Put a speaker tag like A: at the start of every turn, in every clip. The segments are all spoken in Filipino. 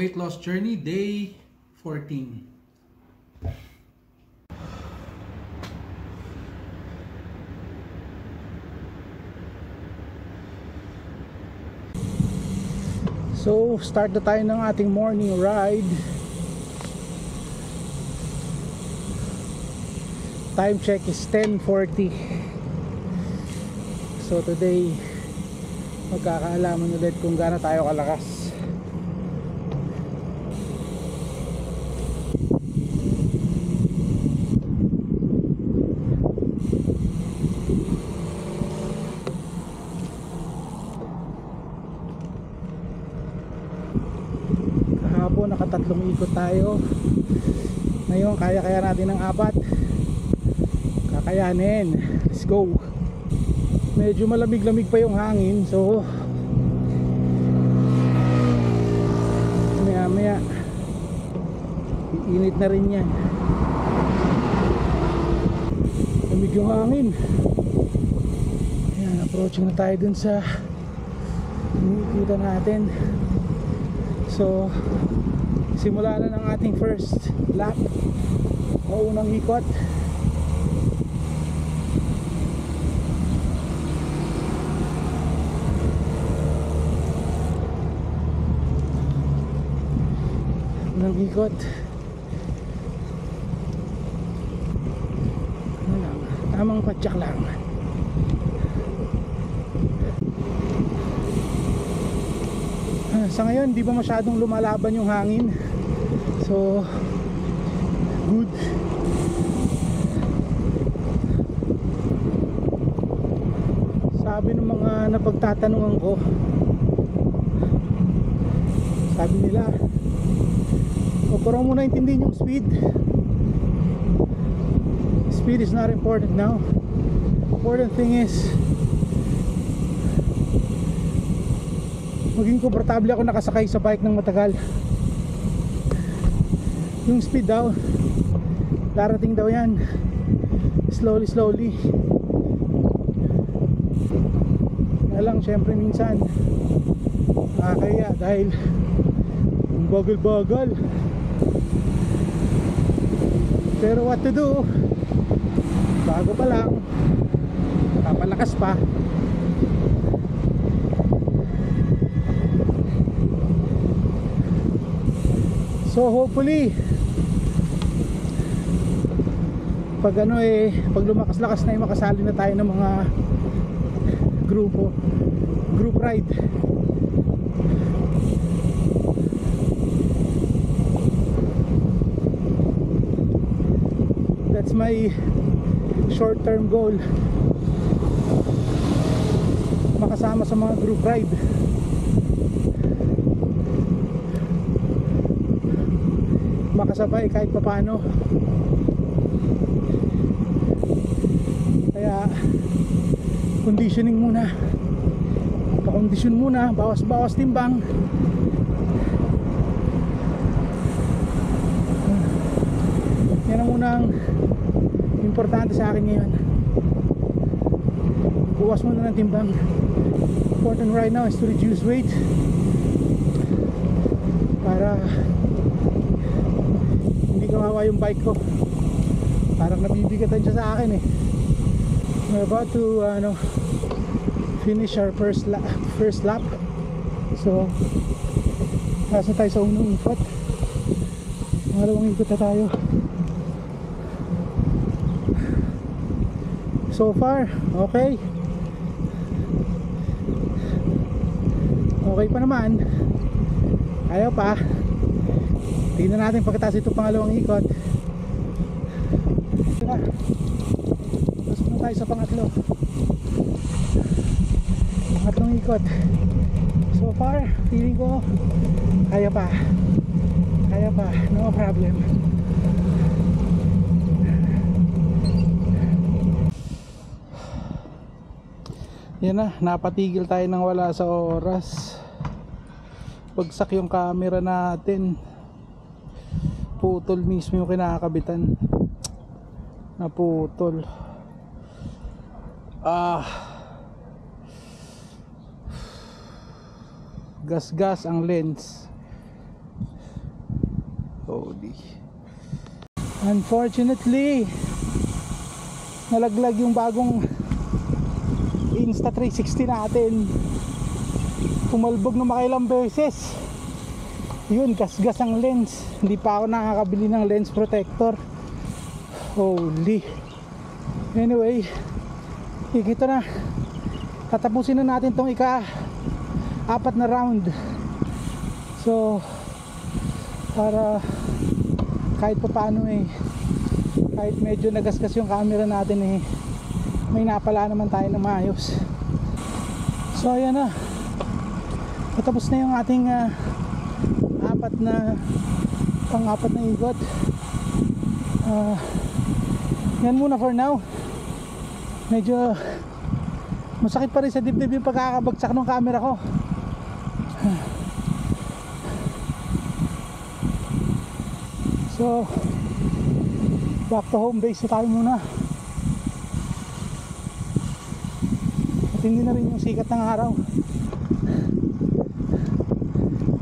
A: weight loss journey, day 14. So, start na tayo ng ating morning ride. Time check is 10:40. So today, magkakaalaman ulit kung gaano tayo kalakas. Kahapon nakatatlong ikot tayo. Ngayon kaya natin ng 4. Kakayanin. Let's go. Medyo malamig-lamig pa yung hangin, so maya iinit na rin yan. Lamig yung hangin. Ayan, approaching na tayo dun sa nakikita natin. So simula na ng ating first lap o unang ikot. Unang ikot. Ano lang, tamang patsak lang. Sa ngayon, di ba masyadong lumalaban yung hangin? So, good. Sabi ng mga napagtatanungan ko, sabi nila, parang mo naintindihin yung speed. Speed is not important now. Important thing is maging komportable ako nakasakay sa bike ng matagal. Yung speed daw, darating daw yan slowly. Kaya lang syempre minsan nakakaya dahil bagal. Pero what to do? Bago pa lang, papalakas pa. So hopefully pag pag lumakas-lakas na makasali na tayo ng mga group ride. That's my short-term goal, makasama sa mga group ride. Makasabay kahit papaano. Kaya conditioning muna, pa-condition muna, bawas timbang. Yan ang unang importante sa akin ngayon. Buwas muna ng timbang. Important right now is to reduce weight para hindi kawawa yung bike ko. Parang nabibigatan siya sa akin eh. We're about to finish our first lap. So nasa tayo sa unang ikot. Pangalawang ikot na tayo. So far, okay. Okay pa naman. Ayaw pa. Tingnan natin pagkatapos ito pangalawang ikot. Pasok na tayo sa pangatlong ikot. So far, feeling ko kaya pa, no problem. Yan na, napatigil tayo ng wala sa oras. Bagsak yung camera natin. Putol mismo yung kinakabitan. Naputol. Gas ang lens. Unfortunately, nalaglag yung bagong Insta360 natin. Pumalbog na makailang beses. Yun, gasgas ang lens. Hindi pa ako nakakabili ng lens protector. Holy. Anyway, ikito na. Tatapusin na natin tong ika-4 na round. So, para kahit pa paano kahit medyo nagasgas yung camera natin may napala naman tayo na maayos. So ayan na, patapos na yung ating pang-apat na ikot. Yan muna for now. Medyo masakit pa rin sa dibdib yung pagkakabagsak ng camera ko. So back to home base na tayo muna. At hindi na rin yung sikat ng araw.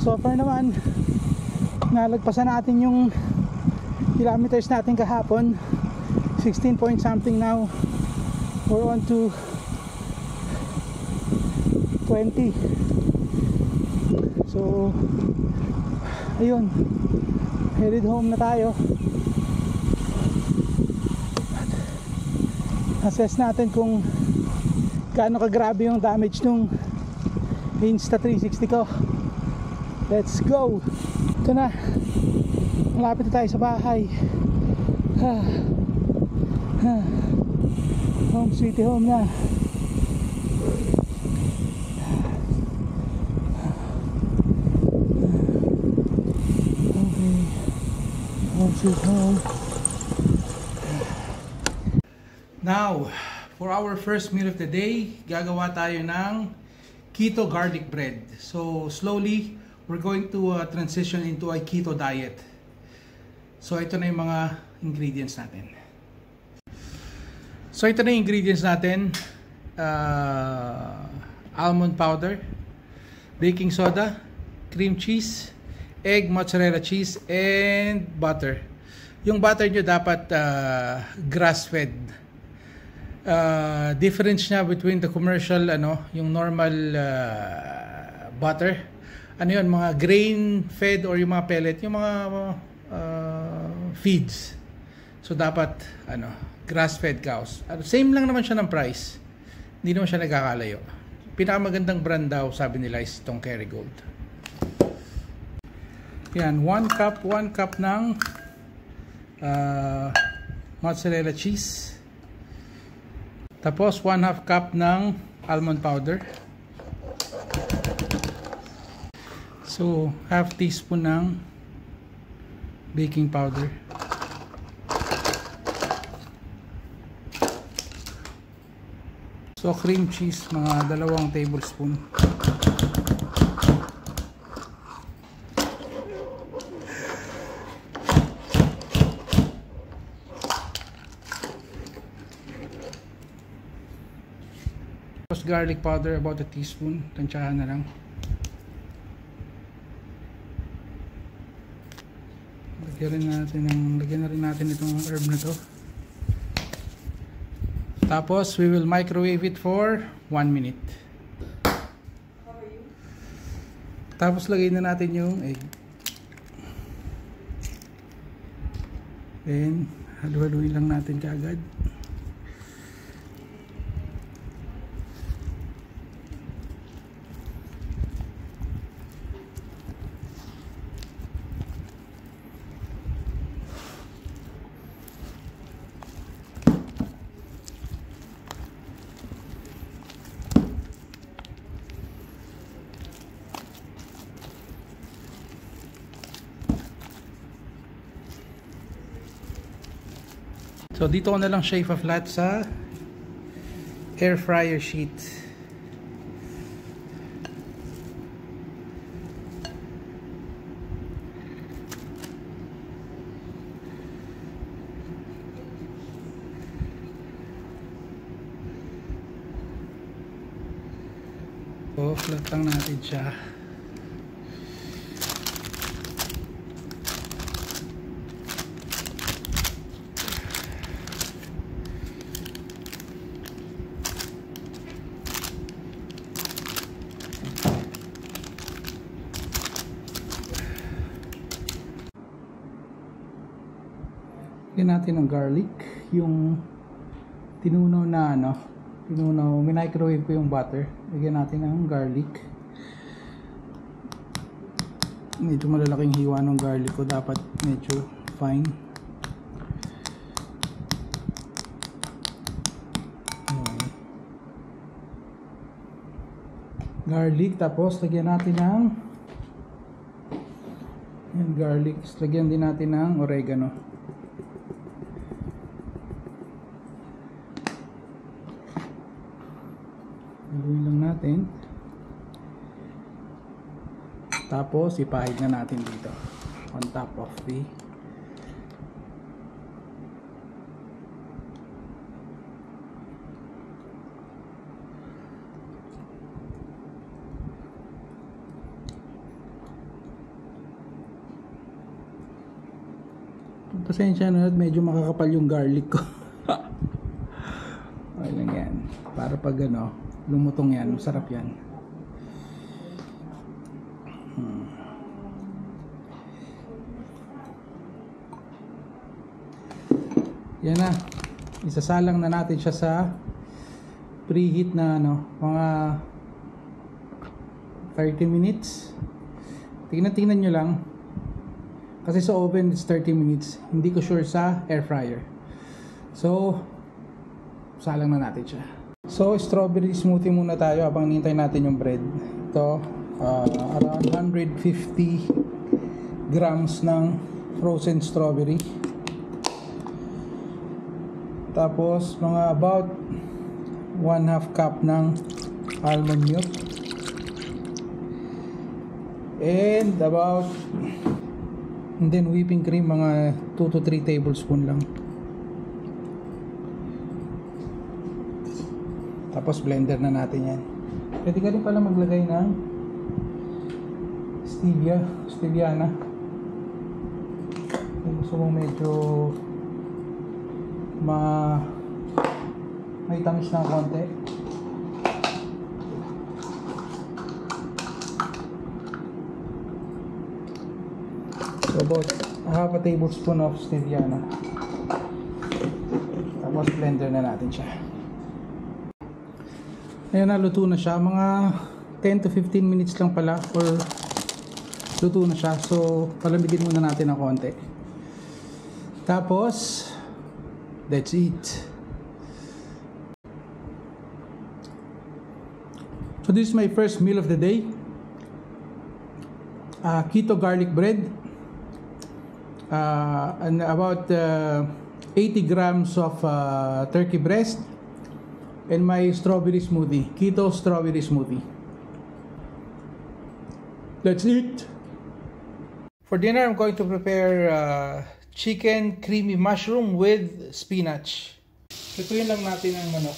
A: So far naman, nalagpasan natin yung kilometers natin kahapon. 16 point something now. We're on to 20. So ayun, headed home na tayo. Assess natin kung gaano kagrabe yung damage nung Insta360 ko. Let's go. Ito na, malapit na tayo sa bahay. Home sweet home na. Okay, home sweet home. Now, for our first meal of the day, gagawa tayo ng keto garlic bread. So, slowly, we're going to transition into a keto diet. So, ito na yung mga ingredients natin. So, ito na yung ingredients natin. Almond powder, baking soda, cream cheese, egg, mozzarella cheese, and butter. Yung butter nyo dapat grass-fed. Difference niya between the commercial, yung normal butter, yun, mga grain fed or yung mga pellet, yung mga feeds. So dapat grass fed cows. Same lang naman siya ng price, hindi naman siya nagkakalayo. Pinakamagandang brand daw sabi nila is itong Kerrygold. Yan, 1 cup ng mozzarella cheese. Tapos 1/2 cup ng almond powder. So, half teaspoon ng baking powder. So, cream cheese, mga 2 tablespoon. Tapos garlic powder, about 1 teaspoon. Tansyahan na lang. Lagyan na rin natin itong herb na to. Tapos we will microwave it for 1 minute. Tapos lagay na natin yung egg. Then halu-haluin lang natin kaagad. So dito ko na lang siya ipa-flat sa air fryer sheet. So flat lang natin siya. Lagyan natin ng garlic, yung tinunaw na minicrowave ko yung butter. Lagyan natin ng garlic. Medyo malalaking hiwa ng garlic ko, dapat medyo fine. Garlic, tapos lagyan natin ng garlic, lagyan din natin ng oregano. Haluin lang natin. Tapos ipahid na natin dito on top of the pasensya na, medyo makakapal yung garlic ko. Okay lang yan. Para pag lumutong yan, masarap yan. Yan na. Isasalang na natin siya sa preheat na mga 30 minutes. Tingnan nyo lang. Kasi sa oven it's 30 minutes. Hindi ko sure sa air fryer. So, salang na natin siya. So, strawberry smoothie muna tayo habang nintay natin yung bread. Ito, around 150 grams ng frozen strawberry. Tapos, mga about 1/2 cup ng almond milk. And then whipping cream, mga 2 to 3 tablespoon lang. Tapos blender na natin yan. Pwede ka rin pala maglagay ng steviana. Kung gusto mo medyo may tamis ng konti. So about half a tablespoon of steviana. Tapos blender na natin siya. Ayan na, luto na siya. Mga 10 to 15 minutes lang pala, or luto na siya. So palamigin muna natin ng konti. Tapos that's it. So this is my first meal of the day. Keto garlic bread. And about 80 grams of turkey breast, and my strawberry smoothie, keto strawberry smoothie. That's it. For dinner, I'm going to prepare chicken creamy mushroom with spinach. Lutuin lang natin ang manok.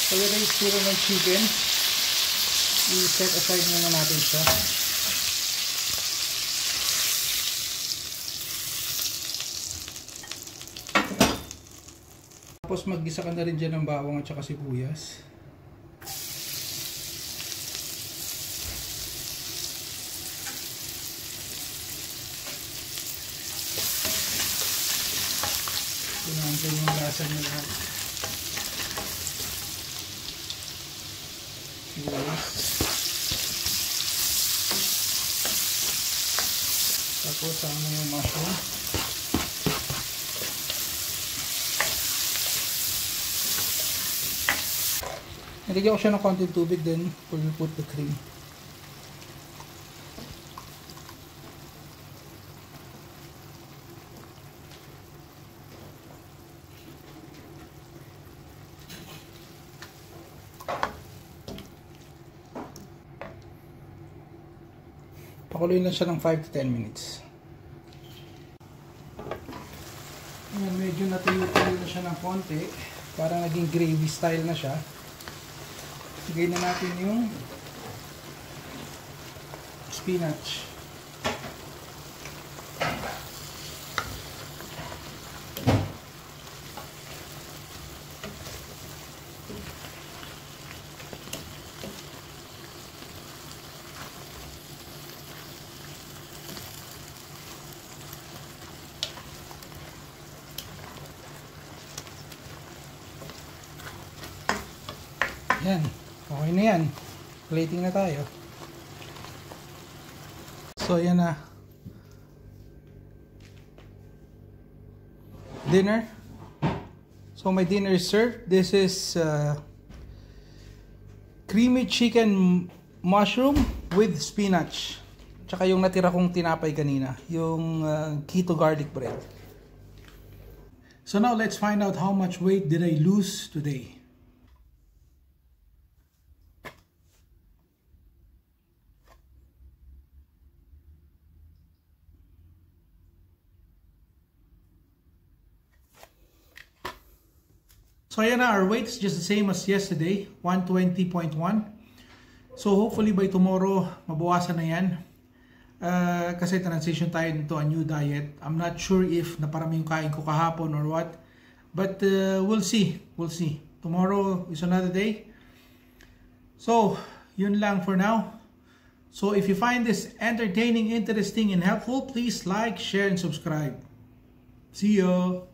A: So yun ay istiro ng chicken. I-set aside muna natin siya. Tapos mag-gisa ka na rin dyan ng bawang at saka sibuyas. Pinantin yung lasa niya lahat. Tapos sama yung mushroom. Nilagyan ko siya ng konting tubig, then we'll put the cream. Pakuluin lang siya ng 5 to 10 minutes. Ayan, medyo natuyo-tuyo na siya ng konti. Parang naging gravy style na siya. Lagay na natin yung spinach. Yan. Okay na yan. Plating na tayo. So, yan na. Dinner. So, my dinner is served. This is creamy chicken mushroom with spinach. Tsaka yung natira kong tinapay kanina. Yung keto garlic bread. So, now let's find out how much weight did I lose today. So ayan na, our weight is just the same as yesterday, 120.1. So hopefully by tomorrow, mabawasan na yan. Kasi transition tayo into a new diet. I'm not sure if naparami yung kain ko kahapon or what. But we'll see. We'll see. Tomorrow is another day. So, yun lang for now. So if you find this entertaining, interesting, and helpful, please like, share, and subscribe. See you!